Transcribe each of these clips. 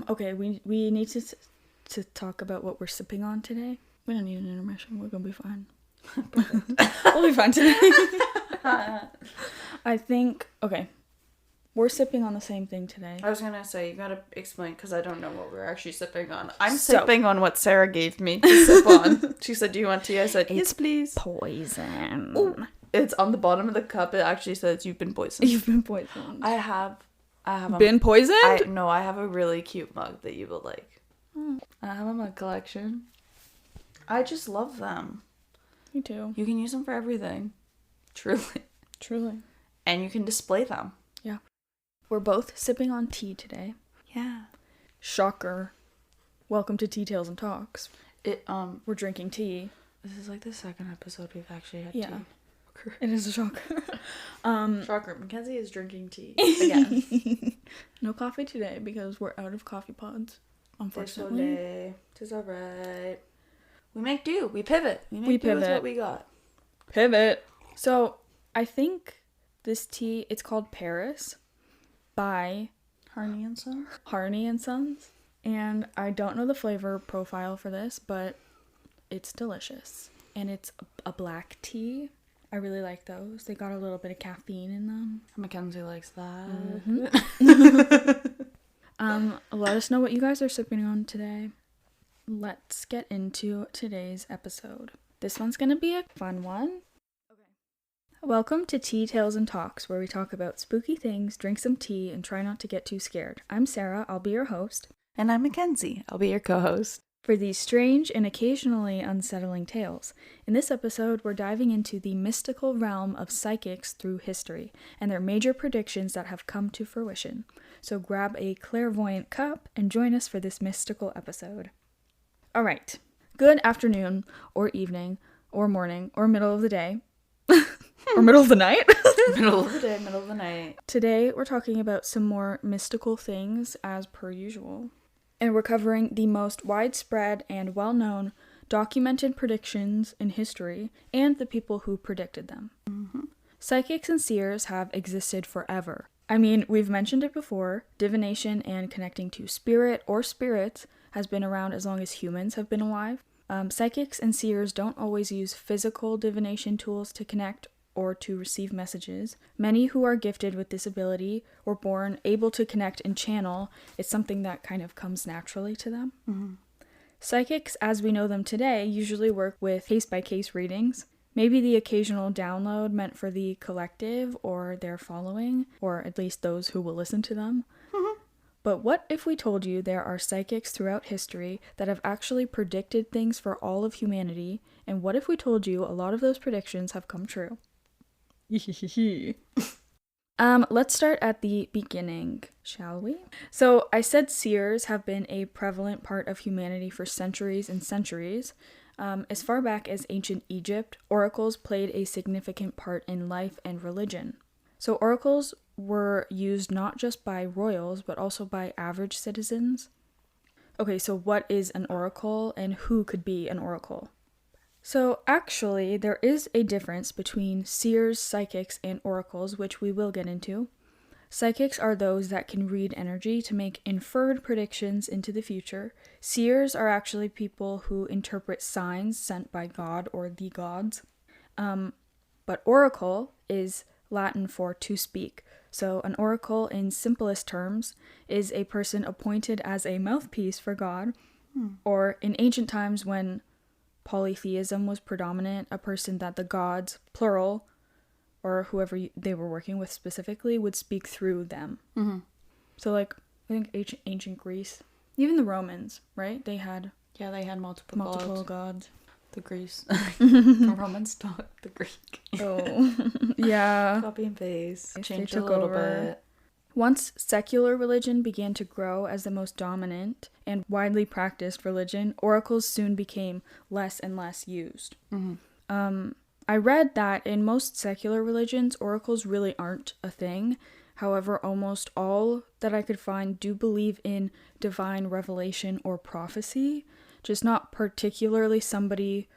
Okay, we need to talk about what we're sipping on today. We don't need an intermission. We're gonna be fine. We'll be fine today. I think, okay, we're sipping on the same thing today. I was gonna say, you gotta explain, because I don't know what we're actually sipping on. I'm sipping on what Sarah gave me to sip on. She said, do you want tea? I said, yes, please. Poison. Ooh. It's on the bottom of the cup. It actually says, you've been poisoned. You've been poisoned. I have been poisoned? I have a really cute mug that you will like. I have a mug collection. I just love them. Me too. You can use them for everything. Truly. And you can display them. Yeah. We're both sipping on tea today. Yeah. Shocker. Welcome to Tea Tales and Talks. We're drinking tea. This is like the second episode we've actually had tea. It is a shocker. Shocker. Mackenzie is drinking tea again. No coffee today because we're out of coffee pods. Unfortunately. It's alright. We make do. We pivot. We pivot with what we got. Pivot. So, I think this tea, it's called Paris by Harney and Sons. Harney and Sons. And I don't know the flavor profile for this, but it's delicious. And it's a black tea. I really like those. They got a little bit of caffeine in them. Mackenzie likes that. Mm-hmm. Let us know what you guys are sipping on today. Let's get into today's episode. This one's gonna be a fun one. Okay. Welcome to Tea Tales and Talks, where we talk about spooky things, drink some tea, and try not to get too scared. I'm Sarah, I'll be your host. And I'm Mackenzie, I'll be your co-host. For these strange and occasionally unsettling tales. In this episode, we're diving into the mystical realm of psychics through history, and their major predictions that have come to fruition. So grab a clairvoyant cup and join us for this mystical episode. Alright, good afternoon, or evening, or morning, or middle of the day. Or middle of the night. Middle of the day, middle of the night. Today, we're talking about some more mystical things as per usual. And we're covering the most widespread and well-known documented predictions in history and the people who predicted them. Mm-hmm. Psychics and seers have existed forever. I mean, we've mentioned it before, divination and connecting to spirit or spirits has been around as long as humans have been alive. Psychics and seers don't always use physical divination tools to connect or to receive messages. Many who are gifted with this ability were born able to connect and channel. It's something that kind of comes naturally to them. Mm-hmm. Psychics, as we know them today, usually work with case-by-case readings. Maybe the occasional download meant for the collective or their following, or at least those who will listen to them. Mm-hmm. But what if we told you there are psychics throughout history that have actually predicted things for all of humanity, and what if we told you a lot of those predictions have come true? Let's start at the beginning, shall we? So, I said seers have been a prevalent part of humanity for centuries and centuries. As far back as ancient Egypt, oracles played a significant part in life and religion. So, oracles were used not just by royals, but also by average citizens. Okay, so what is an oracle, and who could be an oracle? So actually, there is a difference between seers, psychics, and oracles, which we will get into. Psychics are those that can read energy to make inferred predictions into the future. Seers are actually people who interpret signs sent by God or the gods. But oracle is Latin for to speak. So an oracle, in simplest terms, is a person appointed as a mouthpiece for God, or in ancient times when polytheism was predominant, a person that the gods, plural, or whoever they were working with specifically, would speak through them. Mm-hmm. So, like, I think ancient Greece, even the Romans, right? They had multiple gods. The Greece. The Romans taught the Greek. Oh, yeah. Copy and paste. Change took a little over. bit. Once secular religion began to grow as the most dominant and widely practiced religion, oracles soon became less and less used. Mm-hmm. I read that in most secular religions, oracles really aren't a thing. However, almost all that I could find do believe in divine revelation or prophecy, just not particularly somebody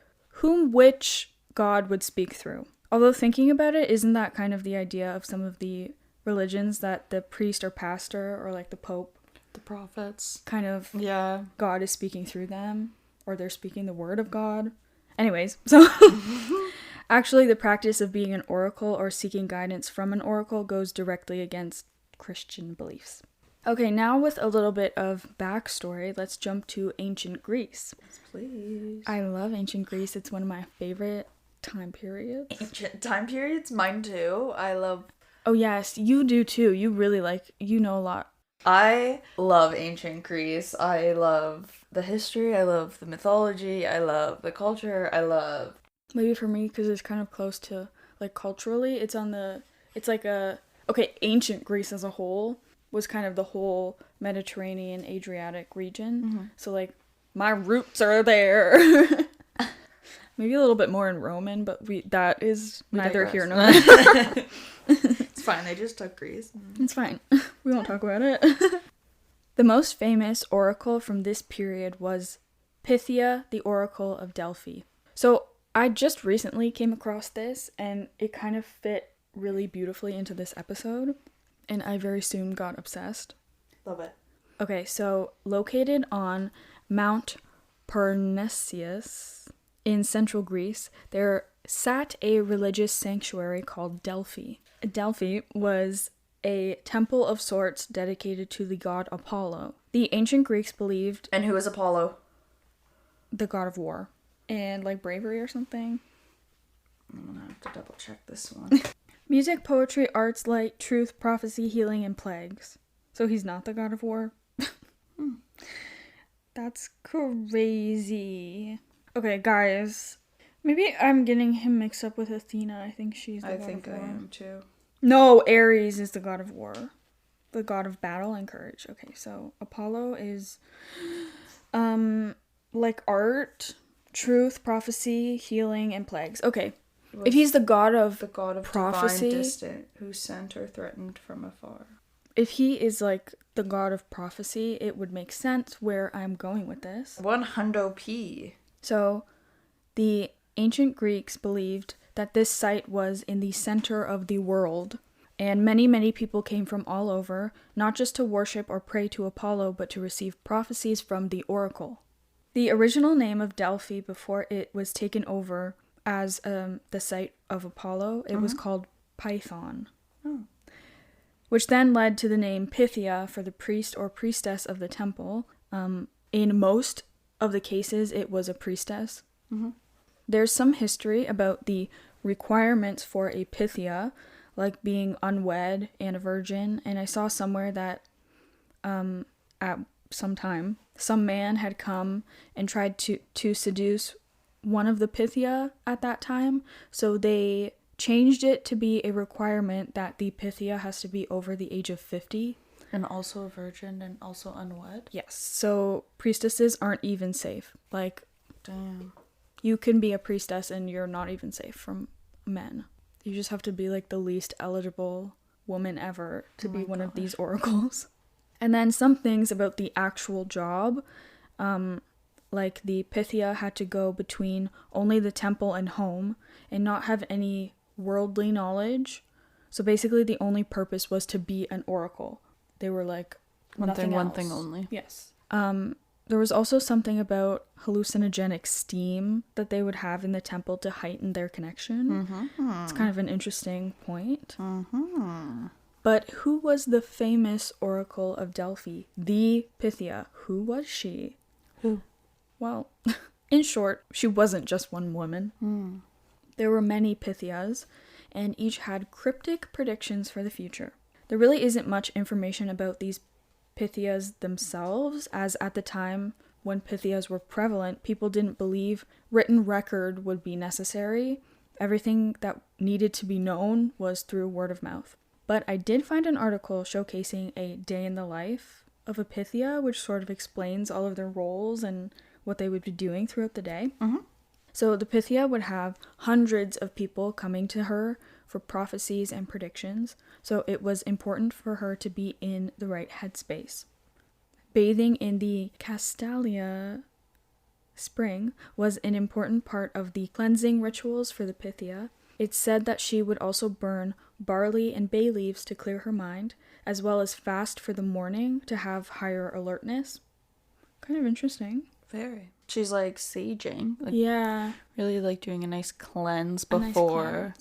which God would speak through. Although thinking about it, isn't that kind of the idea of some of the religions, that the priest or pastor or like the pope The prophets. Kind of, yeah, God is speaking through them, or they're speaking the word of God. Anyways, so actually the practice of being an oracle or seeking guidance from an oracle goes directly against Christian beliefs. Okay, now with a little bit of backstory, let's jump to ancient Greece. Yes, please. I love ancient Greece. It's one of my favorite time periods. Ancient time periods? Mine too. I love... Oh yes, you do too. You really know a lot. I love ancient Greece. I love the history. I love the mythology. I love the culture. I love... Maybe for me, because it's kind of close to, like, culturally, it's like ancient Greece as a whole was kind of the whole Mediterranean Adriatic region. Mm-hmm. So, like, my roots are there. Maybe a little bit more in Roman, but that is neither here nor there. It's fine, they just took Greece. It's fine. We won't talk about it. The most famous oracle from this period was Pythia, the Oracle of Delphi. So I just recently came across this, and it kind of fit really beautifully into this episode, and I very soon got obsessed. Love it. Okay, so located on Mount Parnassus in central Greece, there sat a religious sanctuary called Delphi. Delphi was a temple of sorts dedicated to the god Apollo. The ancient Greeks believed... And who is Apollo? The god of war. And, like, bravery or something. I'm gonna have to double check this one. Music, poetry, arts, light, truth, prophecy, healing, and plagues. So he's not the god of war? That's crazy. Okay, guys. Maybe I'm getting him mixed up with Athena. I think she's the god of war. I think I am too. No, Ares is the god of war. The god of battle and courage. Okay, so Apollo is, like art, truth, prophecy, healing, and plagues. Okay, if he's the god of prophecy, divine distant, who sent or threatened from afar. If he is like the god of prophecy, it would make sense where I'm going with this. 100p. So, the ancient Greeks believed that this site was in the center of the world, and many, many people came from all over, not just to worship or pray to Apollo, but to receive prophecies from the oracle. The original name of Delphi, before it was taken over as the site of Apollo, it was called Python, which then led to the name Pythia for the priest or priestess of the temple. In most of the cases, it was a priestess. There's some history about the requirements for a Pythia, like being unwed and a virgin, and I saw somewhere that at some time, some man had come and tried to seduce one of the Pythia at that time, so they changed it to be a requirement that the Pythia has to be over the age of 50. And also a virgin and also unwed? Yes, so priestesses aren't even safe. Like, damn. You can be a priestess and you're not even safe from men. You just have to be like the least eligible woman ever to be one of these oracles. And then some things about the actual job, like the Pythia had to go between only the temple and home and not have any worldly knowledge. So basically the only purpose was to be an oracle. They were like, one thing only. Yes. There was also something about hallucinogenic steam that they would have in the temple to heighten their connection. It's kind of an interesting point. But who was the famous oracle of Delphi? The Pythia. Who was she? Who? Well, in short, she wasn't just one woman. There were many Pythias, and each had cryptic predictions for the future. There really isn't much information about these Pythias themselves, as at the time when Pythias were prevalent, people didn't believe written record would be necessary. Everything that needed to be known was through word of mouth. But I did find an article showcasing a day in the life of a Pythia, which sort of explains all of their roles and what they would be doing throughout the day. So the Pythia would have hundreds of people coming to her for prophecies and predictions, so it was important for her to be in the right headspace. Bathing in the Castalia spring was an important part of the cleansing rituals for the Pythia. It's said that she would also burn barley and bay leaves to clear her mind, as well as fast for the morning to have higher alertness. Kind of interesting. Very. She's like saging. Like, yeah. Really like doing a nice cleanse before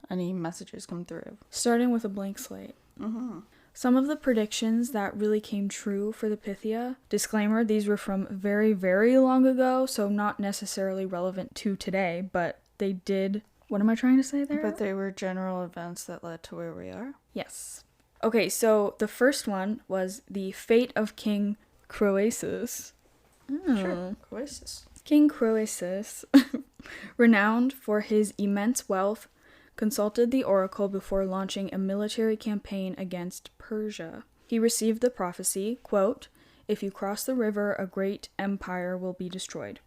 any messages come through. Starting with a blank slate. Mm-hmm. Some of the predictions that really came true for the Pythia, disclaimer, these were from very, very long ago, so not necessarily relevant to today, but they did... What am I trying to say there? But they were general events that led to where we are. Yes. Okay, so the first one was the fate of King Croesus. Sure, Croesus. King Croesus, renowned for his immense wealth, consulted the oracle before launching a military campaign against Persia. He received the prophecy, quote, "If you cross the river, a great empire will be destroyed."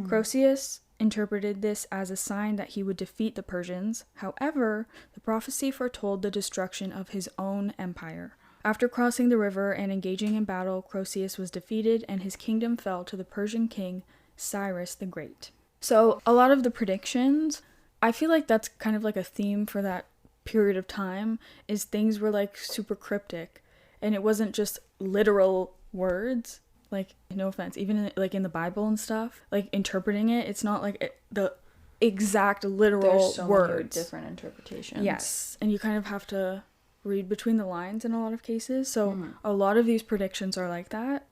Croesus interpreted this as a sign that he would defeat the Persians. However, the prophecy foretold the destruction of his own empire. After crossing the river and engaging in battle, Croesus was defeated and his kingdom fell to the Persian king Cyrus the Great. So, a lot of the predictions, I feel like that's kind of like a theme for that period of time, is things were like super cryptic. And it wasn't just literal words. Like, no offense, even in the Bible and stuff, like interpreting it, it's not like the exact literal There's so words. many different interpretations. Yes, and you kind of have to read between the lines in a lot of cases. So a lot of these predictions are like that.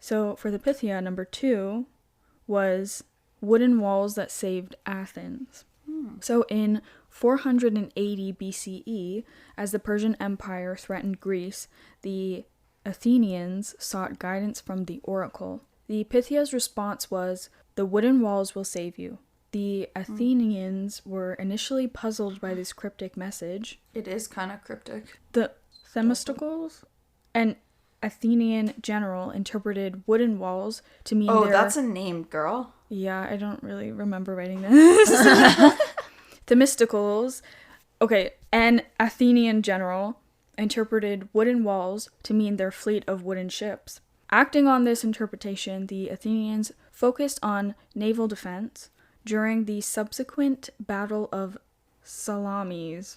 So for the Pythia, number 2 was wooden walls that saved Athens. So in 480 BCE, as the Persian Empire threatened Greece, the Athenians sought guidance from the oracle. The Pythia's response was, "The wooden walls will save you." The Athenians were initially puzzled by this cryptic message. It is kind of cryptic. The Themistocles, an Athenian general, interpreted wooden walls to mean that's a name, girl. Yeah, I don't really remember writing this. Themistocles, an Athenian general, interpreted wooden walls to mean their fleet of wooden ships. Acting on this interpretation, the Athenians focused on naval defense during the subsequent Battle of Salamis.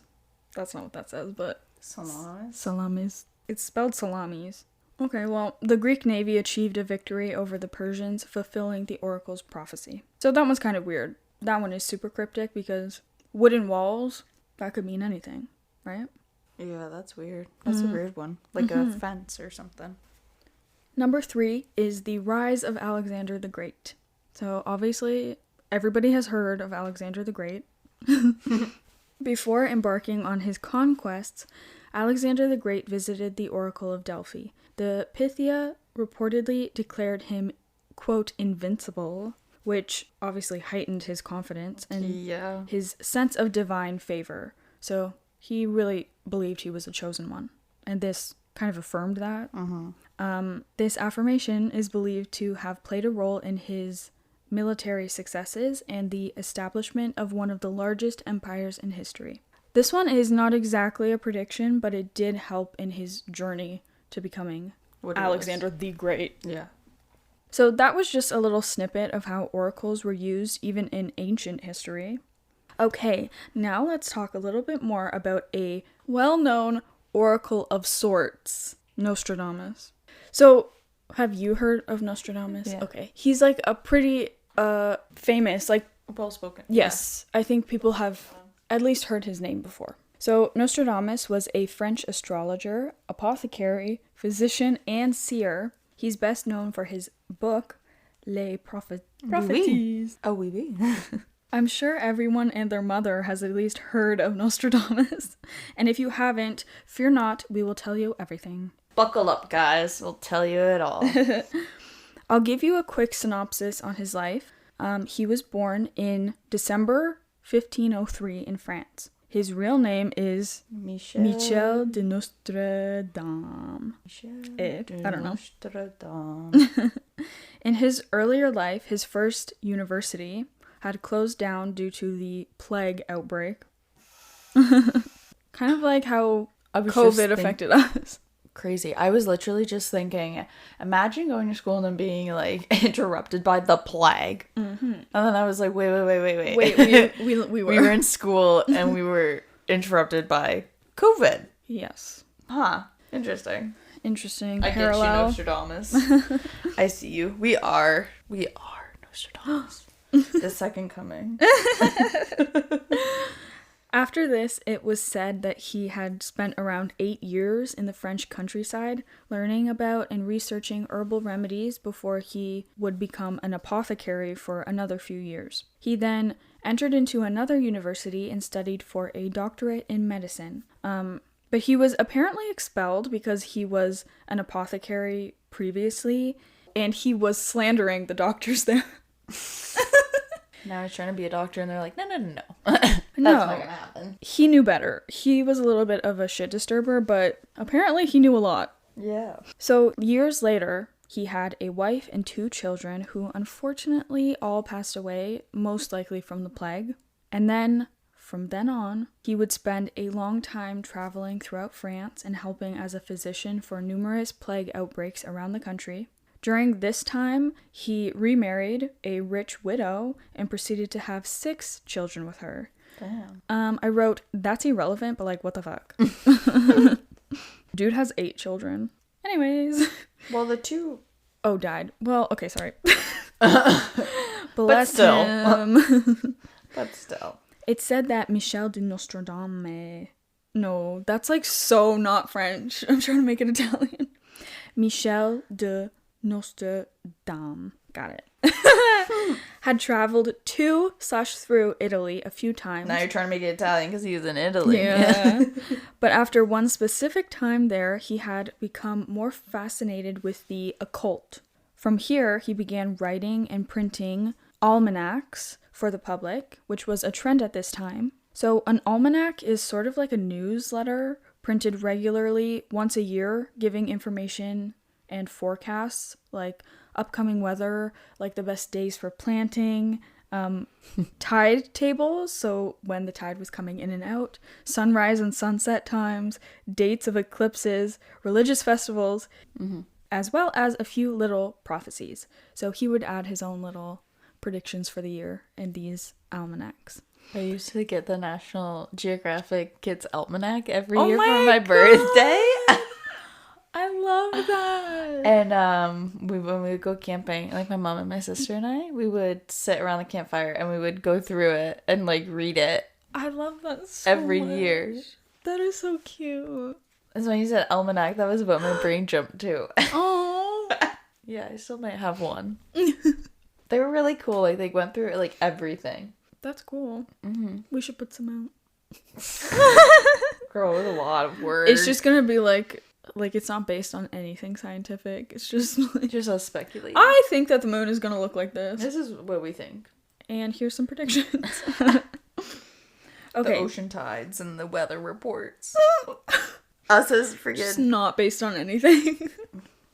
That's not what that says, but... Salamis. It's spelled Salamis. Okay, well, the Greek navy achieved a victory over the Persians, fulfilling the oracle's prophecy. So that one's kind of weird. That one is super cryptic because wooden walls, that could mean anything, right? Yeah, that's weird. That's a weird one. Like a fence or something. Number 3 is the rise of Alexander the Great. So obviously, everybody has heard of Alexander the Great. Before embarking on his conquests, Alexander the Great visited the Oracle of Delphi. The Pythia reportedly declared him, quote, invincible, which obviously heightened his confidence and his sense of divine favor. So he really believed he was the chosen one. And this kind of affirmed that. This affirmation is believed to have played a role in his military successes and the establishment of one of the largest empires in history. This one is not exactly a prediction, but it did help in his journey to becoming Alexander the Great. Yeah. So that was just a little snippet of how oracles were used even in ancient history. Okay, now let's talk a little bit more about a well-known oracle of sorts, Nostradamus. So, have you heard of Nostradamus? Yeah. Okay. He's like a pretty famous, like... well-spoken. Yes. Yeah. I think people have at least heard his name before. So, Nostradamus was a French astrologer, apothecary, physician, and seer. He's best known for his book, Les Prophéties. Oh, oui. I'm sure everyone and their mother has at least heard of Nostradamus. And if you haven't, fear not, we will tell you everything. Buckle up, guys. We'll tell you it all. I'll give you a quick synopsis on his life. He was born in December 1503 in France. His real name is Michel de Nostradam. I don't know. In his earlier life, his first university had closed down due to the plague outbreak. Kind of like how COVID affected us. Crazy. I was literally just thinking, imagine going to school and then being like interrupted by the plague. And then I was like, wait. Wait, we we were in school and we were interrupted by COVID. Yes. Huh. Interesting. Interesting. I Parallel. get you, Nostradamus. I see you. We are Nostradamus. The second coming. After this, it was said that he had spent around 8 years in the French countryside learning about and researching herbal remedies before he would become an apothecary for another few years. He then entered into another university and studied for a doctorate in medicine. But he was apparently expelled because he was an apothecary previously, and he was slandering the doctors there. Now he's trying to be a doctor, and they're like, no. That's not gonna happen. He knew better. He was a little bit of a shit disturber, but apparently he knew a lot. Yeah. So years later, he had a wife and 2 children who unfortunately all passed away, most likely from the plague. And then, from then on, he would spend a long time traveling throughout France and helping as a physician for numerous plague outbreaks around the country. During this time, he remarried a rich widow and proceeded to have 6 children with her. Damn. I wrote, that's irrelevant, but like, what the fuck? Dude has 8 children. Anyways. Well, the 2... Oh, died. Well, okay, sorry. But still. Him. But still. It said that Michel de Nostradame... No, that's like so not French. I'm trying to make it Italian. Michel de Nostradame. Got it. Had traveled to / through Italy a few times. Now you're trying to make it Italian because he was in Italy. Yeah. But after one specific time there, he had become more fascinated with the occult. From here, he began writing and printing almanacs for the public, which was a trend at this time. So an almanac is sort of like a newsletter printed regularly once a year, giving information and forecasts like upcoming weather, like the best days for planting, tide tables, so when the tide was coming in and out, sunrise and sunset times, dates of eclipses, religious festivals, as well as a few little prophecies. So he would add his own little predictions for the year in these almanacs. I used to get the National Geographic Kids Almanac every Oh year my for my God. birthday. I love that. And when we would go camping, like my mom and my sister and I, we would sit around the campfire and we would go through it and like read it I love that so every much. year. That is so cute. And so when you said almanac, that was what my brain jumped to. Oh. Yeah, I still might have one. They were really cool. Like they went through like everything. That's cool. Mm-hmm. We should put some out. Girl, it was a lot of words. It's just gonna be like it's not based on anything scientific. It's just like, just us speculating. I think that the moon is gonna look like this. This is what we think. And here's some predictions. The Okay. ocean tides and the weather reports. Us as Just freaking not based on anything.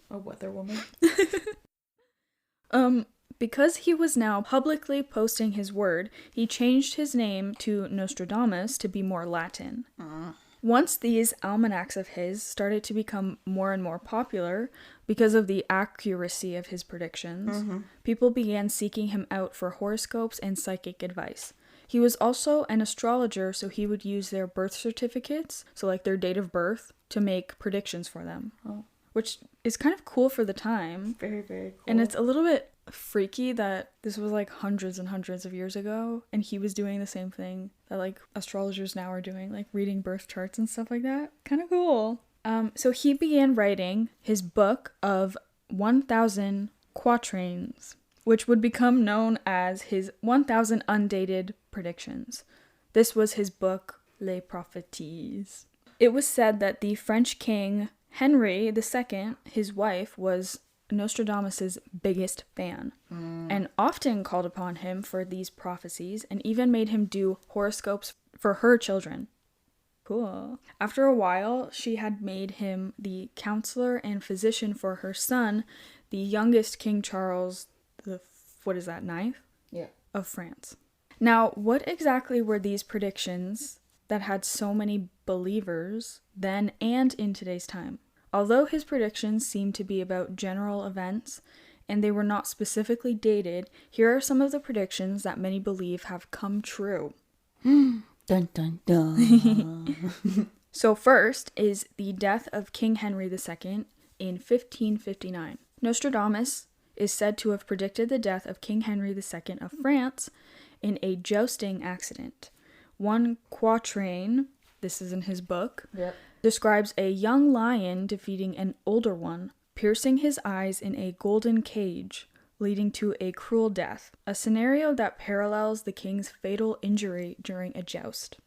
a weather woman. Because he was now publicly posting his word, he changed his name to Nostradamus to be more Latin. Once these almanacs of his started to become more and more popular because of the accuracy of his predictions, people began seeking him out for horoscopes and psychic advice. He was also an astrologer, so he would use their birth certificates, so like their date of birth, to make predictions for them. Oh. Which is kind of cool for the time. Very, very cool. And it's a little bit freaky that this was like hundreds and hundreds of years ago, and he was doing the same thing that like astrologers now are doing, like reading birth charts and stuff like that. Kind of cool. So he began writing his book of 1,000 quatrains, which would become known as his 1,000 undated predictions. This was his book, Les Prophéties. It was said that the French king Henry II, his wife, was Nostradamus's biggest fan, and often called upon him for these prophecies, and even made him do horoscopes for her children. Cool. After a while, she had made him the counselor and physician for her son, the youngest King Charles ninth? Yeah. Of France. Now, what exactly were these predictions that had so many believers then and in today's time? Although his predictions seemed to be about general events and they were not specifically dated, here are some of the predictions that many believe have come true. Dun dun dun. So first is the death of King Henry II in 1559. Nostradamus is said to have predicted the death of King Henry II of France in a jousting accident. One quatrain, this is in his book, describes a young lion defeating an older one, piercing his eyes in a golden cage, leading to a cruel death, a scenario that parallels the king's fatal injury during a joust.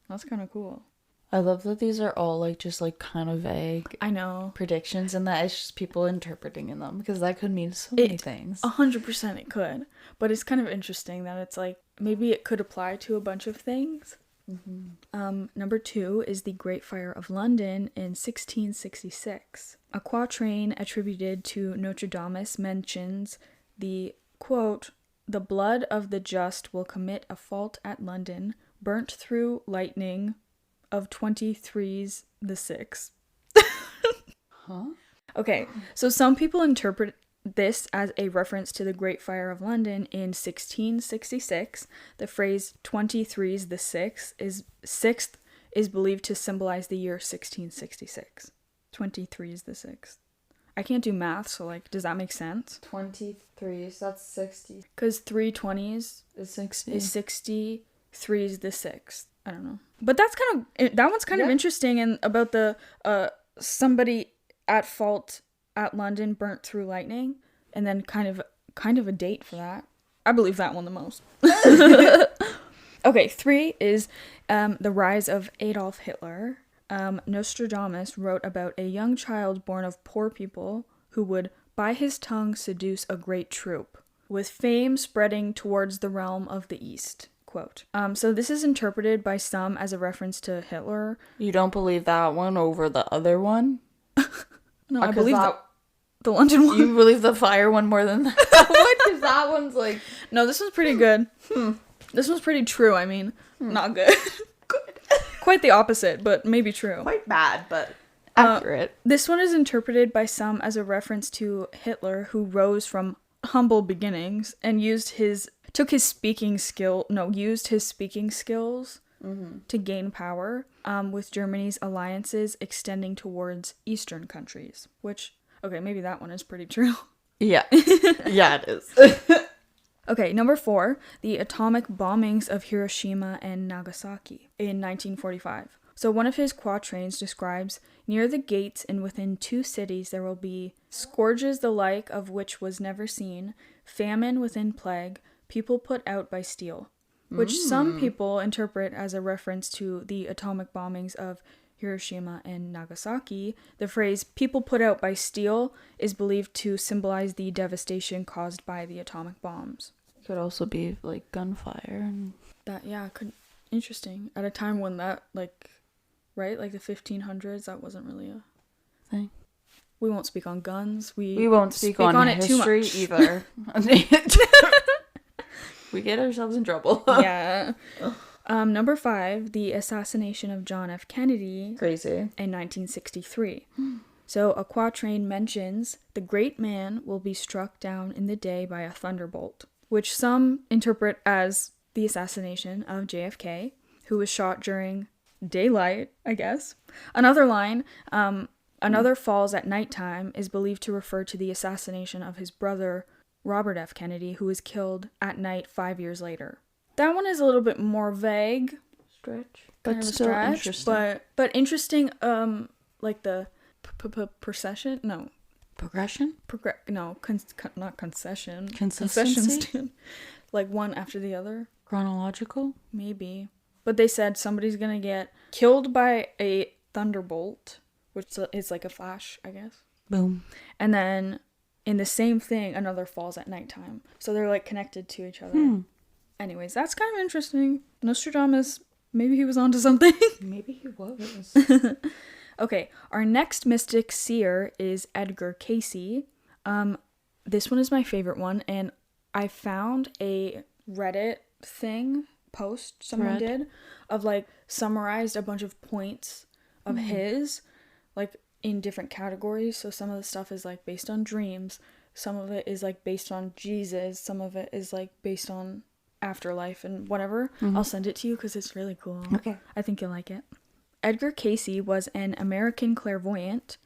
That's kind of cool. I love that these are all like just like kind of vague. I know. Predictions, and that it's just people interpreting in them, because that could mean so many things. 100% it could. But it's kind of interesting that it's like maybe it could apply to a bunch of things. Mm-hmm. Number 2 is the Great Fire of London in 1666. A quatrain attributed to Nostradamus mentions the, quote, "The blood of the just will commit a fault at London, burnt through lightning of 23's the 6th." Huh? Okay, so some people interpret this as a reference to the Great Fire of London in 1666. The phrase 23's the 6th is believed to symbolize the year 1666. 23 is the 6th. I can't do math, so like, does that make sense? 23, so that's 60. Because 3 20s Is 60. is 60, 3 is the 6th. I don't know. But that one's kind of interesting, and about the somebody at fault at London burnt through lightning, and then kind of a date for that. I believe that one the most. Okay, 3 is the rise of Adolf Hitler. Nostradamus wrote about a young child born of poor people who would by his tongue seduce a great troop, with fame spreading towards the realm of the East. Quote. So this is interpreted by some as a reference to Hitler. You don't believe that one over the other one? No, I believe the London one. You believe the fire one more than that one? Because that one's like... No, this one's pretty good. This one's pretty true, I mean. Not good. Good. Quite the opposite, but maybe true. Quite bad, but accurate. This one is interpreted by some as a reference to Hitler, who rose from humble beginnings and used his speaking skills to gain power, with Germany's alliances extending towards Eastern countries. Which, okay, maybe that one is pretty true. Yeah. Yeah, it is. Okay, number 4, the atomic bombings of Hiroshima and Nagasaki in 1945. So one of his quatrains describes, "Near the gates and within 2 cities there will be scourges the like of which was never seen, famine within plague, people put out by steel," which some people interpret as a reference to the atomic bombings of Hiroshima and Nagasaki. The phrase "people put out by steel" is believed to symbolize the devastation caused by the atomic bombs. It could also be like gunfire. And... That, yeah, interesting. At a time when that, like, right, like the 1500s, that wasn't really a thing. We won't speak on guns. We won't speak on it history too much. either. We get ourselves in trouble. Yeah. Number 5, the assassination of John F. Kennedy. Crazy. In 1963. So a quatrain mentions, "The great man will be struck down in the day by a thunderbolt," which some interpret as the assassination of JFK, who was shot during daylight, I guess. Another line, "Another falls at nighttime," is believed to refer to the assassination of his brother, Robert F. Kennedy, who was killed at night 5 years later. That one is a little bit more vague. Stretch. But Kind of still interesting. But interesting, like the procession? No. Progression? Not concession. Consistency? Concessions. Like one after the other. Chronological? Maybe. But they said somebody's gonna get killed by a thunderbolt, which is like a flash, I guess. Boom. And then in the same thing, another falls at nighttime. So they're like connected to each other. Anyways, that's kind of interesting. Nostradamus, maybe he was onto something. Maybe he was. Okay, our next mystic seer is Edgar Cayce. This one is my favorite one, and I found a Reddit post someone did of like summarized a bunch of points of his, like in different categories. So some of the stuff is like based on dreams, some of it is like based on Jesus, some of it is like based on afterlife and whatever. I'll send it to you because it's really cool. Okay. I think you'll like it. Edgar Cayce was an American clairvoyant.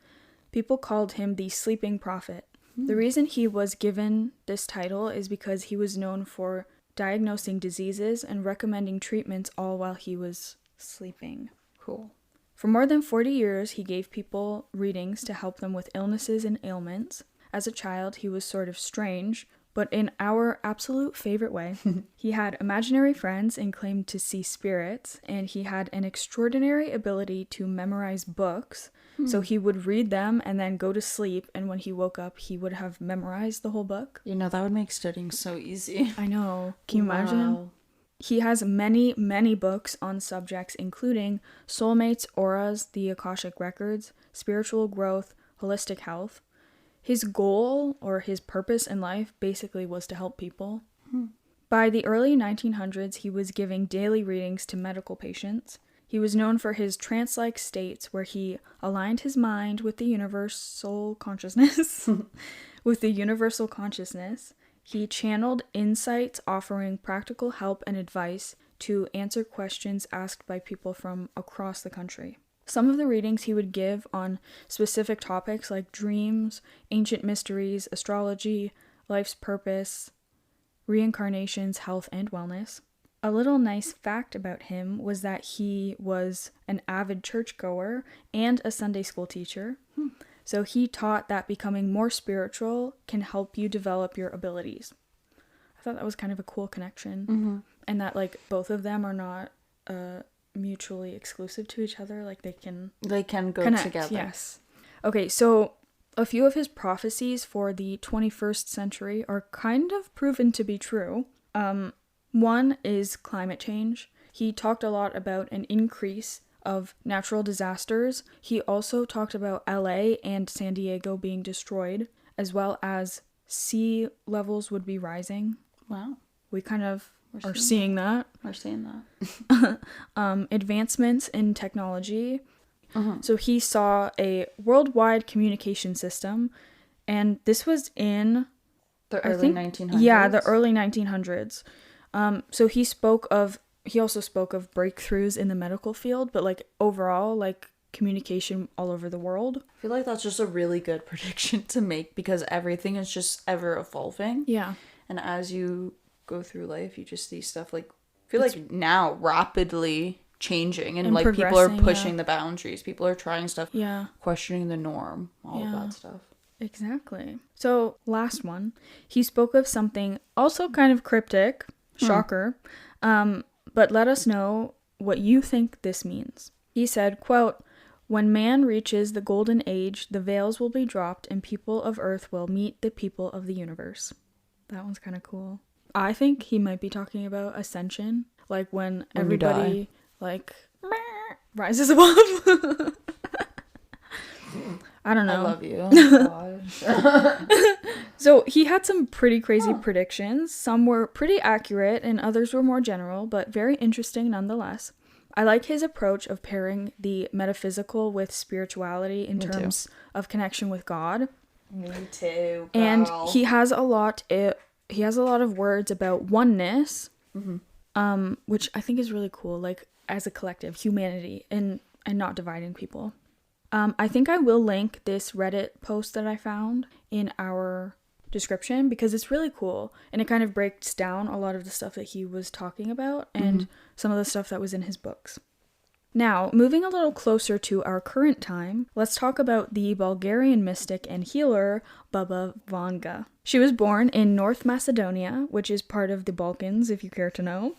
People called him the Sleeping Prophet. The reason he was given this title is because he was known for diagnosing diseases and recommending treatments all while he was sleeping. Cool. For more than 40 years, he gave people readings to help them with illnesses and ailments. As a child, he was sort of strange, but in our absolute favorite way. He had imaginary friends and claimed to see spirits, and he had an extraordinary ability to memorize books. So he would read them and then go to sleep, and when he woke up, he would have memorized the whole book. You know, that would make studying so easy. I know. Can you imagine? He has many, many books on subjects including soulmates, auras, the Akashic records, spiritual growth, holistic health. His goal, or his purpose in life, basically was to help people. By the early 1900s, he was giving daily readings to medical patients. He was known for his trance-like states where he aligned his mind with the universal consciousness. He channeled insights, offering practical help and advice to answer questions asked by people from across the country. Some of the readings he would give on specific topics like dreams, ancient mysteries, astrology, life's purpose, reincarnations, health, and wellness. A little nice fact about him was that he was an avid churchgoer and a Sunday school teacher. So he taught that becoming more spiritual can help you develop your abilities. I thought that was kind of a cool connection. And that, like, both of them are not mutually exclusive to each other. Like, they can go connect, together. Yes. Okay, so a few of his prophecies for the 21st century are kind of proven to be true. One is climate change. He talked a lot about an increase of natural disasters. He also talked about LA and San Diego being destroyed, as well as sea levels would be rising. Wow. We kind of are seeing that. We're seeing that. Advancements in technology. So he saw a worldwide communication system, and this was in the early 1900s. Yeah, the early 1900s. So he also spoke of breakthroughs in the medical field, but like overall, like communication all over the world. I feel like that's just a really good prediction to make because everything is just ever evolving. Yeah. And as you go through life, you just see stuff like, I feel like now rapidly changing and like people are pushing the boundaries. People are trying stuff. Yeah. Questioning the norm. All of that stuff. Exactly. So last one, he spoke of something also kind of cryptic. Shocker. But let us know what you think this means. He said, quote, "When man reaches the golden age, the veils will be dropped and people of earth will meet the people of the universe." That one's kind of cool. I think he might be talking about ascension, like when everybody like rises above. I don't know. I love you. Oh gosh. So he had some pretty crazy predictions. Some were pretty accurate and others were more general, but very interesting nonetheless. I like his approach of pairing the metaphysical with spirituality in terms of connection with God. Me too. Girl. And he has a lot of words about oneness, which I think is really cool, like as a collective, humanity, and not dividing people. I think I will link this Reddit post that I found in our description because it's really cool and it kind of breaks down a lot of the stuff that he was talking about and some of the stuff that was in his books. Now, moving a little closer to our current time, let's talk about the Bulgarian mystic and healer Baba Vanga. She was born in North Macedonia, which is part of the Balkans, if you care to know.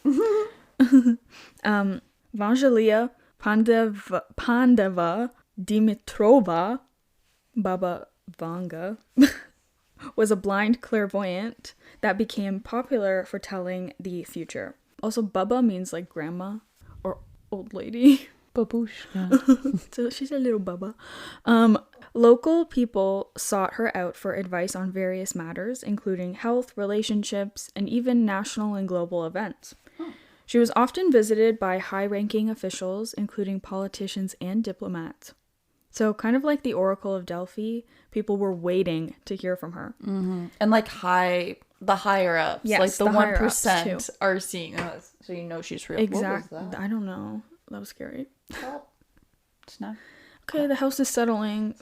Vangelia Pandava Dimitrova, Baba Vanga, was a blind clairvoyant that became popular for telling the future. Also, Baba means like grandma or old lady. Babushka. So she's a little Baba. Local people sought her out for advice on various matters, including health, relationships, and even national and global events. She was often visited by high-ranking officials, including politicians and diplomats. So kind of like the Oracle of Delphi, people were waiting to hear from her. And like high the higher ups. Yes, like the higher ups, 1% are seeing us. So you know she's real. Exactly. I don't know. That was scary. Well, it's not. Okay, the house is settling.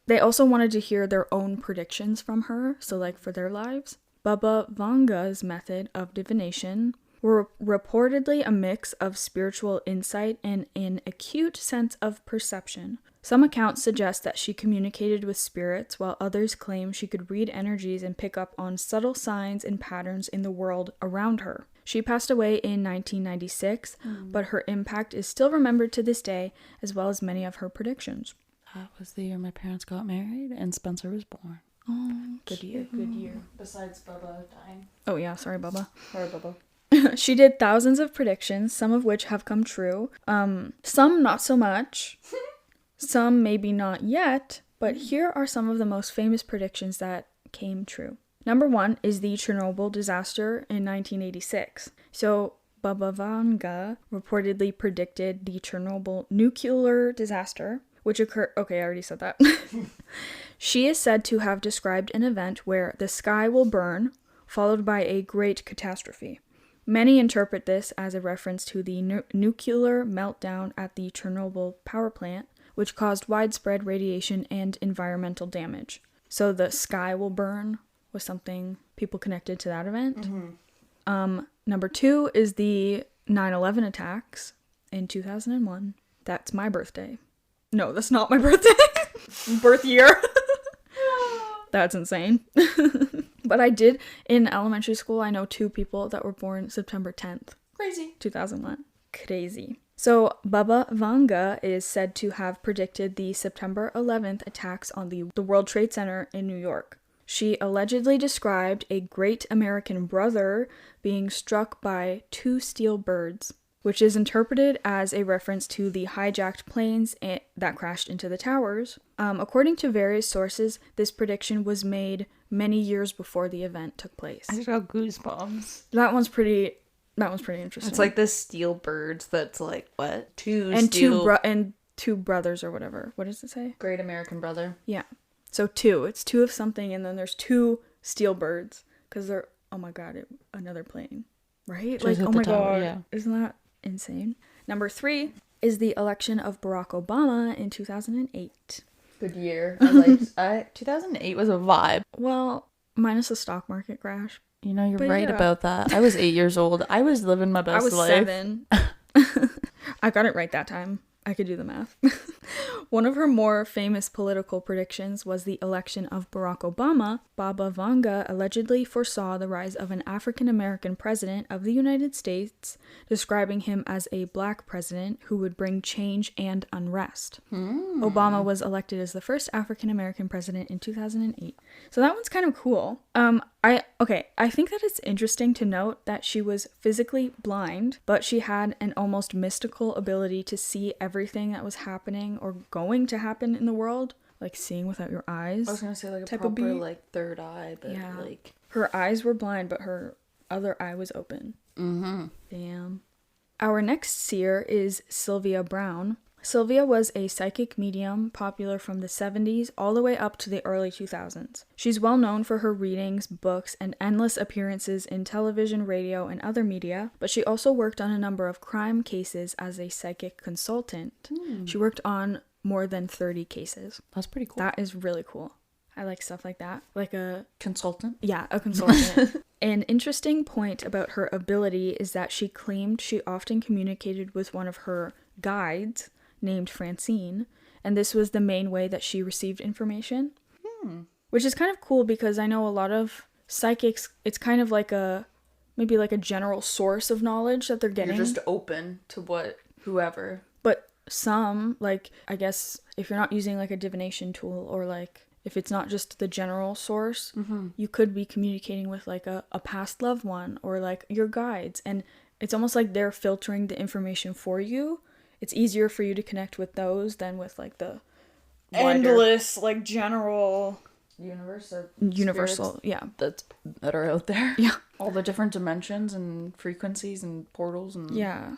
They also wanted to hear their own predictions from her, so like for their lives. Baba Vanga's method of divination were reportedly a mix of spiritual insight and an acute sense of perception. Some accounts suggest that she communicated with spirits, while others claim she could read energies and pick up on subtle signs and patterns in the world around her. She passed away in 1996, but her impact is still remembered to this day, as well as many of her predictions. That was the year my parents got married and Spencer was born. Oh, good year, good year. Besides Bubba dying. Oh yeah, sorry, Bubba. Sorry, Bubba. She did thousands of predictions, some of which have come true. Some not so much. Some maybe not yet, but here are some of the most famous predictions that came true. Number 1 is the Chernobyl disaster in 1986. So Baba Vanga reportedly predicted the Chernobyl nuclear disaster, which occurred... Okay, I already said that. She is said to have described an event where the sky will burn, followed by a great catastrophe. Many interpret this as a reference to the nuclear meltdown at the Chernobyl power plant, which caused widespread radiation and environmental damage. So the sky will burn was something people connected to that event. Number 2 is the 9/11 attacks in 2001. That's my birthday. No, that's not my birthday. Birth year. That's insane. But I did, in elementary school, I know 2 people that were born September 10th. Crazy. 2001. Crazy. So, Baba Vanga is said to have predicted the September 11th attacks on the World Trade Center in New York. She allegedly described a great American brother being struck by 2 steel birds, which is interpreted as a reference to the hijacked planes that crashed into the towers. According to various sources, this prediction was made many years before the event took place. I just got goosebumps. That one's pretty interesting. It's like the steel birds that's like, what? Two brothers or whatever. What does it say? Great American brother. Yeah. So 2. It's 2 of something, and then there's 2 steel birds. Because they're, oh my god, another plane. Right? Just like, oh my tower, god. yeah. Isn't that insane? Number 3 is the election of Barack Obama in 2008. Good year. I liked 2008 was a vibe. Well, minus the stock market crash. You know, you're right about that. I was 8 years old. I was living my best life. I was 7. I got it right that time. I could do the math. One of her more famous political predictions was the election of Barack Obama. Baba Vanga allegedly foresaw the rise of an African-American president of the United States, describing him as a black president who would bring change and unrest. Obama was elected as the first African-American president in 2008. So that one's kind of cool. I think that it's interesting to note that she was physically blind, but she had an almost mystical ability to see everything that was happening or going to happen in the world, like seeing without your eyes. I was gonna say like a proper like third eye, but yeah. Like her eyes were blind, but her other eye was open. Damn. Our next seer is Sylvia Browne. Sylvia was a psychic medium popular from the 70s all the way up to the early 2000s. She's well known for her readings, books, and endless appearances in television, radio, and other media, but she also worked on a number of crime cases as a psychic consultant. She worked on more than 30 cases. That's pretty cool. That is really cool. I like stuff like that. Like a... Consultant? Yeah, a consultant. An interesting point about her ability is that she claimed she often communicated with one of her guides, named Francine, and this was the main way that she received information. Which is kind of cool because I know a lot of psychics, it's kind of like maybe like a general source of knowledge that they're getting. You're just open to whoever. But some, like, I guess if you're not using like a divination tool, or like if it's not just the general source, you could be communicating with like a past loved one or like your guides, and it's almost like they're filtering the information for you. It's easier for you to connect with those than with like the endless, like general universal, yeah, that are out there. Yeah, all the different dimensions and frequencies and portals and yeah.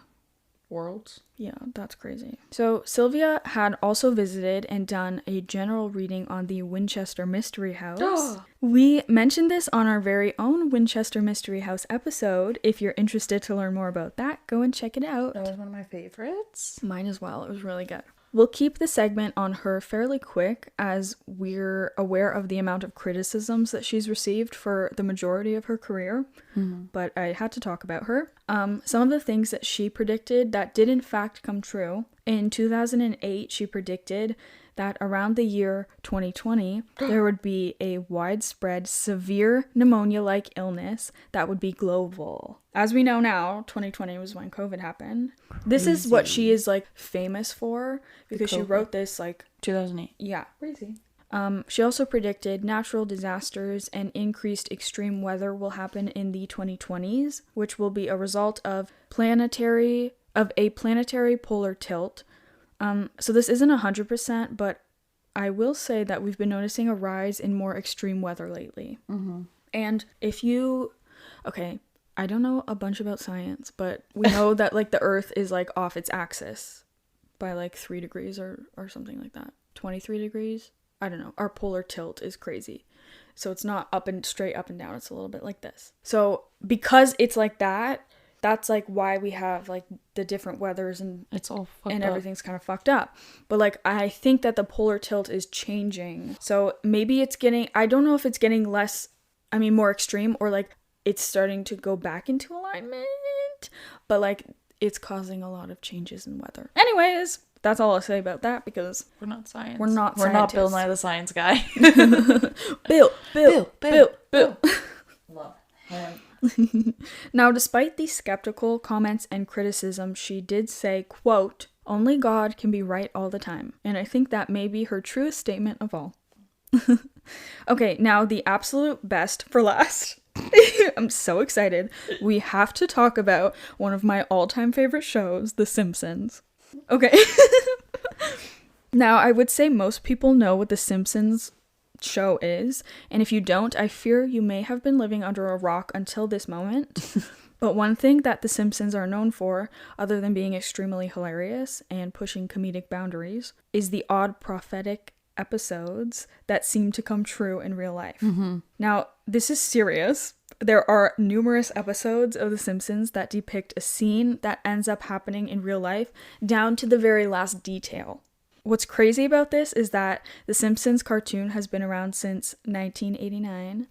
worlds. Yeah, that's crazy. So Sylvia had also visited and done a general reading on the Winchester Mystery House. We mentioned this on our very own Winchester Mystery House episode. If you're interested to learn more about that, go and check it out. That was one of my favorites. Mine as well. It was really good. We'll keep the segment on her fairly quick, as we're aware of the amount of criticisms that she's received for the majority of her career, but I had to talk about her. Some of the things that she predicted that did in fact come true. In 2008, she predicted that around the year 2020, there would be a widespread severe pneumonia-like illness that would be global. As we know now, 2020 was when COVID happened. This is what she is like famous for, because she wrote this like 2008. Yeah. Crazy. She also predicted natural disasters and increased extreme weather will happen in the 2020s, which will be a result of a planetary polar tilt. So this isn't 100%, but I will say that we've been noticing a rise in more extreme weather lately. And if you, okay, I don't know a bunch about science, but we know that like the Earth is like off its axis by like 3 degrees or something like that. 23 degrees? I don't know. Our polar tilt is crazy. So it's not straight up and down. It's a little bit like this. So because it's like that, that's like why we have like the different weathers and it's all fucked and up. Everything's kind of fucked up. But like I think that the polar tilt is changing. So maybe it's getting, I don't know if it's getting more extreme, or like it's starting to go back into alignment, but like it's causing a lot of changes in weather. Anyways, that's all I'll say about that, because we're not science. We're not Bill Nye the Science Guy. Bill. Love him. Now, despite the skeptical comments and criticism, she did say, quote, "Only God can be right all the time." And I think that may be her truest statement of all. Okay, now the absolute best for last. I'm so excited. We have to talk about one of my all-time favorite shows, The Simpsons. Okay. Now, I would say most people know what The Simpsons show is, and if you don't, I fear you may have been living under a rock until this moment. But one thing that The Simpsons are known for, other than being extremely hilarious and pushing comedic boundaries, is the odd prophetic episodes that seem to come true in real life. Now, this is serious. There are numerous episodes of The Simpsons that depict a scene that ends up happening in real life, down to the very last detail. What's crazy about this is that The Simpsons cartoon has been around since 1989.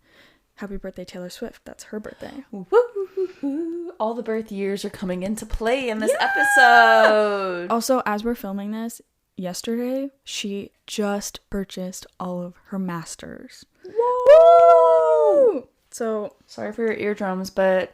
Happy birthday, Taylor Swift. That's her birthday. Woo-hoo-hoo-hoo. All the birth years are coming into play in this episode. Also, as we're filming this, yesterday, she just purchased all of her masters. Woo! So, sorry for your eardrums, but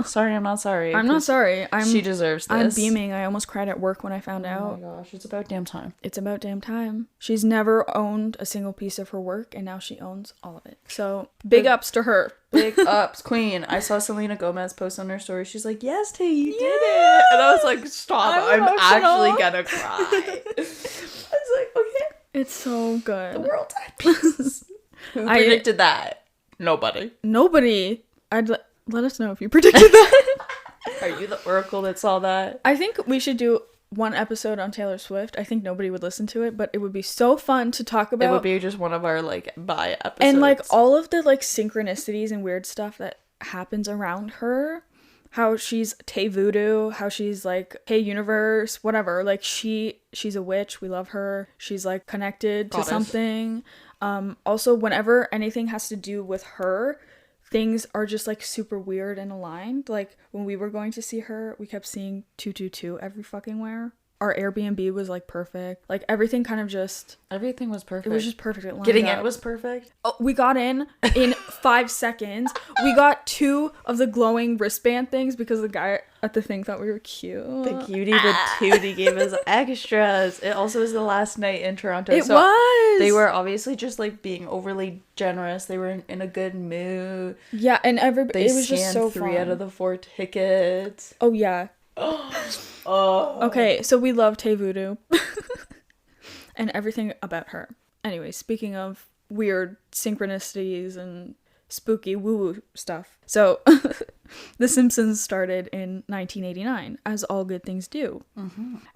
sorry, I'm not sorry. I'm not sorry. She deserves this. I'm beaming. I almost cried at work when I found out. Oh my gosh, it's about damn time. It's about damn time. She's never owned a single piece of her work, and now she owns all of it. So, big ups to her. Big ups, queen. I saw Selena Gomez post on her story. She's like, "Yes, Tay, you did it." And I was like, "Stop, I'm actually gonna cry." I was like, okay. It's so good. The world's at peace. Who predicted that? Nobody. Let us know if you predicted that. Are you the oracle that saw that? I think we should do one episode on Taylor Swift. I think nobody would listen to it, but it would be so fun to talk about. It would be just one of our like bi episodes. And like all of the like synchronicities and weird stuff that happens around her. How she's Tay Voodoo, how she's like Tay Universe, whatever. Like she's a witch. We love her. She's like connected to something. Also, whenever anything has to do with her, things are just like super weird and aligned. Like when we were going to see her, we kept seeing 222 every fucking where. Our Airbnb was like perfect. Like everything kind of just... Everything was perfect. It was just perfect. It lined Getting up. in was perfect. Oh, we got in 5 seconds. We got 2 of the glowing wristband things because the guy at the thing thought we were cute. The cutie patootie gave us extras. It also was the last night in Toronto. It was! They were obviously just like being overly generous. They were in a good mood. Yeah, and everybody... It was just so fun. 3 fun. out of the 4 tickets. Oh, yeah. Okay, so we love Tay Voodoo and everything about her. Anyway, speaking of weird synchronicities and spooky woo-woo stuff. So, The Simpsons started in 1989, as all good things do.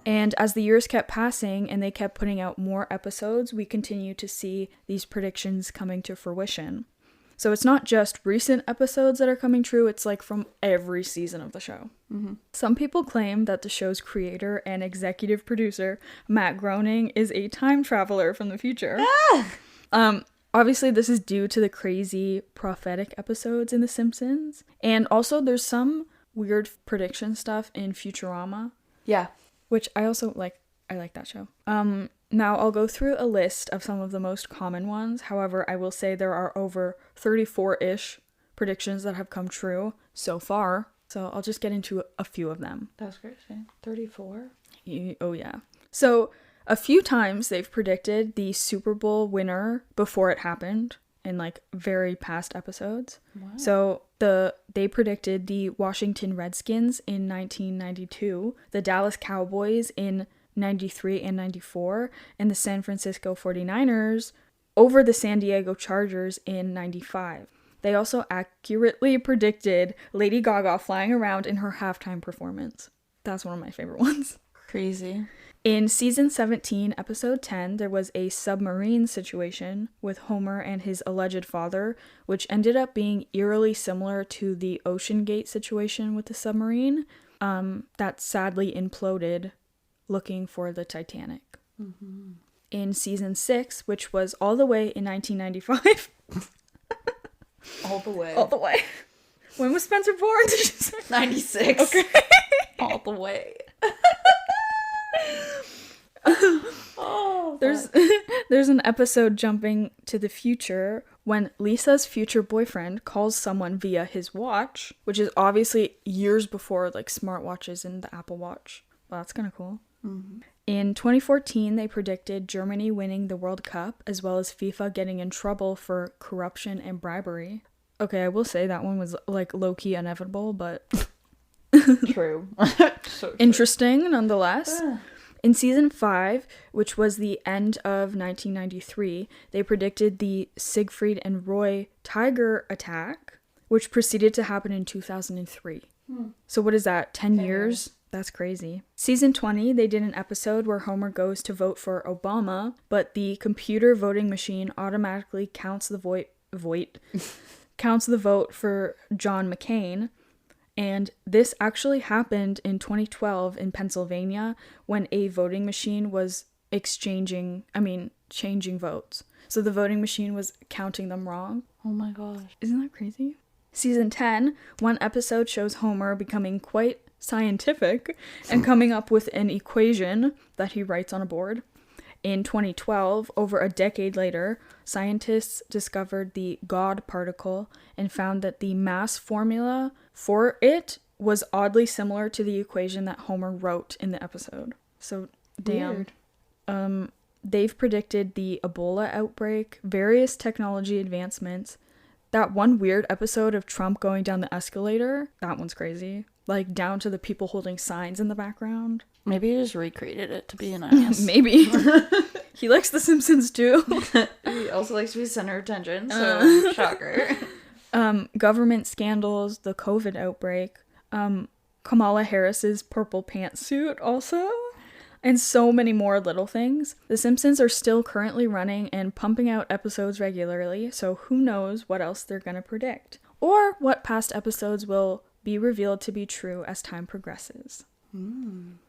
And as the years kept passing and they kept putting out more episodes, we continue to see these predictions coming to fruition. So it's not just recent episodes that are coming true, it's like from every season of the show. Some people claim that the show's creator and executive producer, Matt Groening, is a time traveler from the future. Obviously, this is due to the crazy prophetic episodes in The Simpsons. And also, there's some weird prediction stuff in Futurama. Yeah. Which I also like. I like that show. Now, I'll go through a list of some of the most common ones. However, I will say there are over 34-ish predictions that have come true so far. So I'll just get into a few of them. That's great. 34? Oh, yeah. So a few times they've predicted the Super Bowl winner before it happened in like very past episodes. Wow. So they predicted the Washington Redskins in 1992, the Dallas Cowboys in 93 and 94, and the San Francisco 49ers over the San Diego Chargers in 95. They also accurately predicted Lady Gaga flying around in her halftime performance. That's one of my favorite ones. Crazy. In season 17, episode 10, there was a submarine situation with Homer and his alleged father, which ended up being eerily similar to the Ocean Gate situation with the submarine that sadly imploded looking for the Titanic. In season 6, which was all the way in 1995. All the way. All the way. When was Spencer born? 96. Okay. All the way. There's an episode jumping to the future when Lisa's future boyfriend calls someone via his watch, which is obviously years before like smartwatches and the Apple Watch. Well, that's kind of cool. In 2014, they predicted Germany winning the World Cup, as well as FIFA getting in trouble for corruption and bribery. Okay, I will say that one was like low-key inevitable, but True. So true. Interesting nonetheless. In season 5, which was the end of 1993, they predicted the Siegfried and Roy tiger attack, which proceeded to happen in 2003. So what is that, 10 years? That's crazy. Season 20, they did an episode where Homer goes to vote for Obama, but the computer voting machine automatically counts the vote for John McCain. And this actually happened in 2012 in Pennsylvania when a voting machine was changing votes. So the voting machine was counting them wrong. Oh my gosh. Isn't that crazy? Season 10, one episode shows Homer becoming quite scientific and coming up with an equation that he writes on a board. In 2012, over a decade later, scientists discovered the God particle and found that the mass formula for it was oddly similar to the equation that Homer wrote in the episode. So, damn. Weird. They've predicted the Ebola outbreak, various technology advancements. That one weird episode of Trump going down the escalator, that one's crazy. Like, down to the people holding signs in the background. Maybe he just recreated it to be an ass. Maybe. He likes The Simpsons too. He also likes to be center of attention, so shocker. Government scandals, the COVID outbreak, Kamala Harris's purple pantsuit also, and so many more little things. The Simpsons are still currently running and pumping out episodes regularly, so who knows what else they're gonna predict. Or what past episodes will be revealed to be true as time progresses.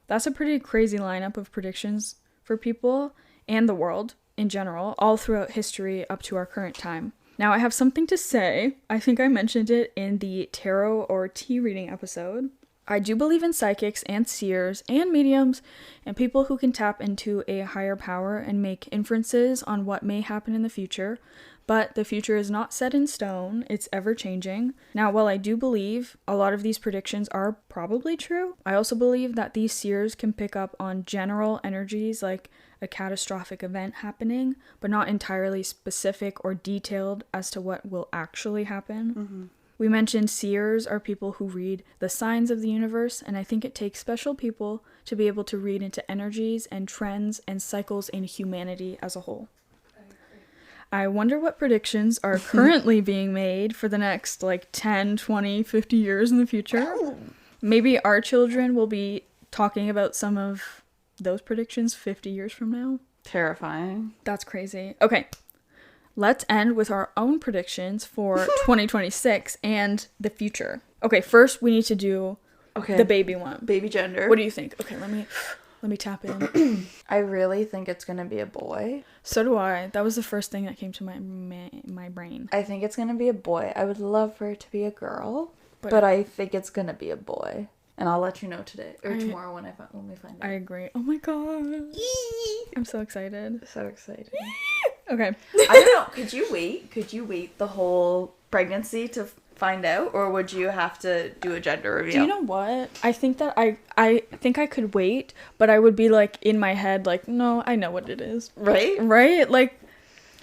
That's a pretty crazy lineup of predictions for people and the world in general, all throughout history up to our current time. Now, I have something to say. I think I mentioned it in the tarot or tea reading episode. I do believe in psychics and seers and mediums and people who can tap into a higher power and make inferences on what may happen in the future. But the future is not set in stone, it's ever changing. Now, while I do believe a lot of these predictions are probably true, I also believe that these seers can pick up on general energies like a catastrophic event happening, but not entirely specific or detailed as to what will actually happen. We mentioned seers are people who read the signs of the universe, and I think it takes special people to be able to read into energies and trends and cycles in humanity as a whole. I wonder what predictions are currently being made for the next, like, 10, 20, 50 years in the future. Maybe our children will be talking about some of those predictions 50 years from now. Terrifying. That's crazy. Okay. Let's end with our own predictions for 2026 and the future. Okay, first we need to do the baby one. Baby gender. What do you think? Okay, let me tap in. I really think it's gonna be a boy. So do I. That was the first thing that came to my brain. I think it's gonna be a boy. I would love for it to be a girl, but I think it's gonna be a boy. And I'll let you know today or tomorrow when we find out. I agree. Oh my god. I'm so excited. So excited. Okay. I don't know. Could you wait? Could you wait the whole pregnancy to find out, or would you have to do a gender reveal? Do you know what? I think that I think I could wait, but I would be like in my head like, no, I know what it is. Right? Right? Like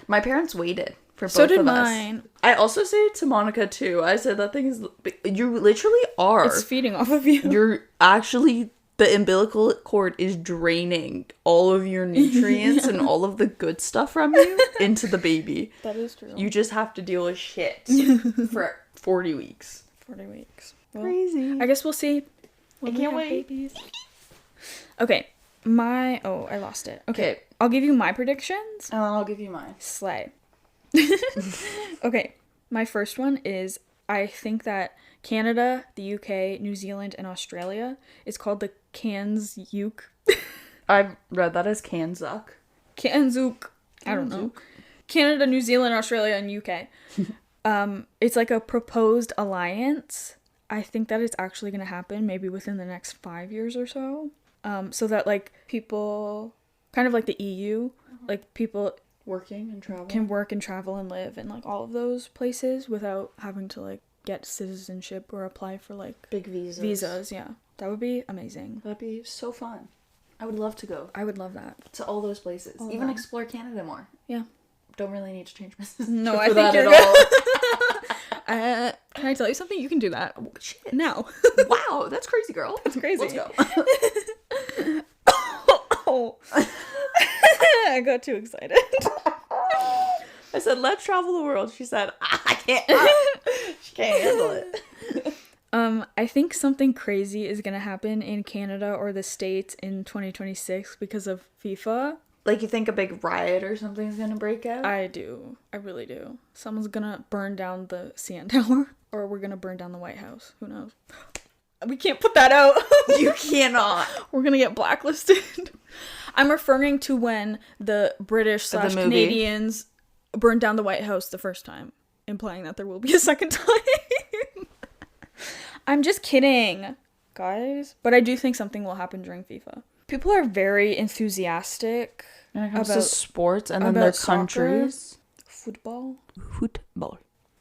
my parents waited for both so did of mine. us. I also say it to Monica too. I said that thing is you literally are. It's feeding off of you. You're actually the umbilical cord is draining all of your nutrients and all of the good stuff from you into the baby. That is true. You just have to deal with shit for 40 weeks. 40 weeks. Well, crazy. I guess we'll see. I can't wait. Babies. Okay. I lost it. Okay. I'll give you my predictions. And I'll give you mine. Slay. Okay. My first one is I think that Canada, the UK, New Zealand, and Australia is called the Kanzuk. I've read that as Kanzuk. Kanzuk. I don't know. Canada, New Zealand, Australia, and UK. It's like a proposed alliance. I think that it's actually going to happen maybe within the next 5 years or so. So that like people, kind of like the EU, like people Working and travel. can work and travel and live in like all of those places without having to like get citizenship or apply for like big visas. Visas, yeah. That would be amazing. That'd be so fun. I would love to go. I would love that. To all those places. All Even that. Explore Canada more. Yeah. Don't really need to change my No, I think you're good. Can I tell you something? You can do that. Oh, shit. Now. Wow, that's crazy, girl. That's crazy. Let's go. Oh. I got too excited. I said, let's travel the world. She said, I can't. She can't handle it. I think something crazy is gonna happen in Canada or the States in 2026 because of FIFA. Like, you think a big riot or something's gonna break out? I do. I really do. Someone's gonna burn down the CN Tower. Or we're gonna burn down the White House. Who knows? We can't put that out. You cannot. We're gonna get blacklisted. I'm referring to when the British / Canadians burned down the White House the first time, implying that there will be a second time. I'm just kidding, guys. But I do think something will happen during FIFA. People are very enthusiastic when it comes to sports and then their countries. Football.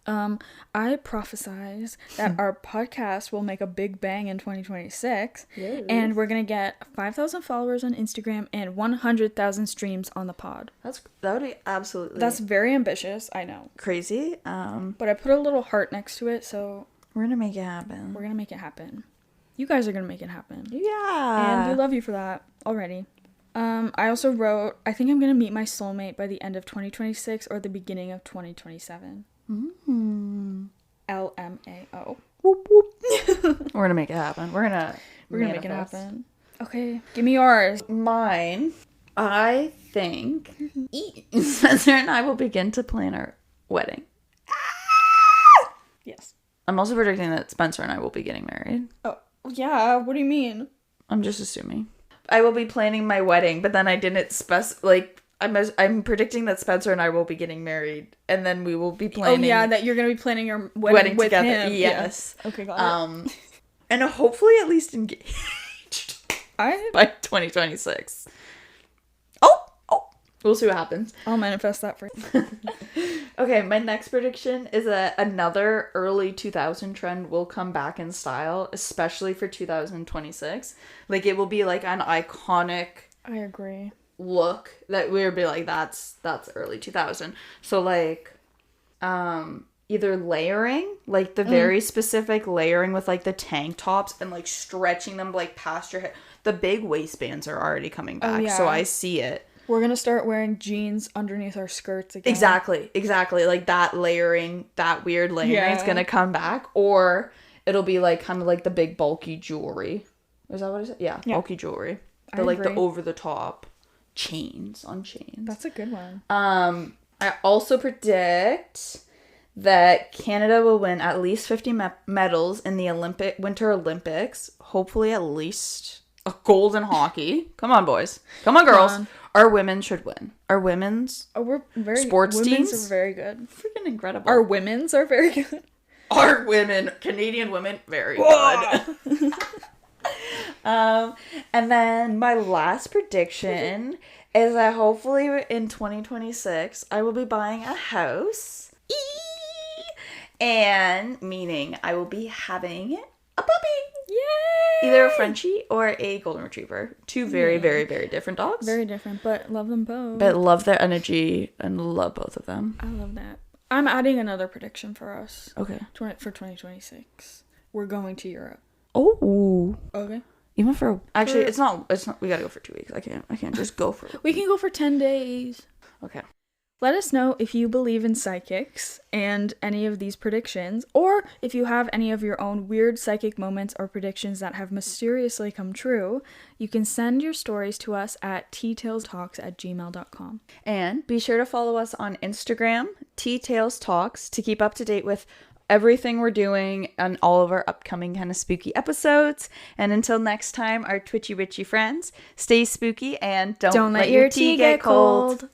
I prophesize that our podcast will make a big bang in 2026. Yes. And we're going to get 5,000 followers on Instagram and 100,000 streams on the pod. That would be absolutely... That's very ambitious, I know. Crazy. But I put a little heart next to it, so... We're going to make it happen. We're going to make it happen. You guys are going to make it happen. Yeah. And we love you for that already. I also wrote, I think I'm going to meet my soulmate by the end of 2026 or the beginning of 2027. LMAO. Whoop, whoop. We're gonna make it happen. We're gonna make it happen. Okay, give me yours. Mine. I think Spencer and I will begin to plan our wedding. Yes. I'm also predicting that Spencer and I will be getting married. Oh, yeah. What do you mean? I'm just assuming. I will be planning my wedding, but then I didn't like. I'm predicting that Spencer and I will be getting married, and then we will be planning. Oh yeah, that you're gonna be planning your wedding with together. him. Yes. Yeah. Okay, got it. And hopefully at least engaged by 2026. Oh, we'll see what happens. I'll manifest that for you. Okay, my next prediction is that another early 2000 trend will come back in style, especially for 2026. Like, it will be like an iconic. I agree. Look that we would be like, that's early 2000. So like either layering, like the very specific layering with like the tank tops and like stretching them like past your head. The big waistbands are already coming back. Oh, yeah. So I see it. We're gonna start wearing jeans underneath our skirts again. Exactly. Like that layering, that weird layering is gonna come back. Or it'll be like kind of like the big bulky jewelry. Is that what I said? Yeah. Bulky jewelry. The like the over the top chains on chains. That's a good one. I also predict that Canada will win at least 50 medals in the Winter Olympics. Hopefully at least a gold in hockey. Come on, boys. Come on, girls. Our women should win. Our women's sports teams are very good. Freaking incredible. Our women's are very good. Our women, Canadian women, very good. And then my last prediction is that hopefully in 2026 I will be buying a house. And meaning I will be having a puppy. Yay! Either a Frenchie or a golden retriever. Two very, very, very different dogs. Very different, but love them both. But love their energy and love both of them. I love that. I'm adding another prediction for us. Okay. For 2026. We're going to Europe. Oh. Okay. Even for actually, it's not. We gotta go for 2 weeks. I can't just go for. We can go for 10 days. Okay. Let us know if you believe in psychics and any of these predictions, or if you have any of your own weird psychic moments or predictions that have mysteriously come true. You can send your stories to us at teatalestalks@gmail.com. And be sure to follow us on Instagram, teatalestalks, to keep up to date with everything we're doing and all of our upcoming kind of spooky episodes. And until next time, our twitchy witchy friends, stay spooky and don't let your tea get cold.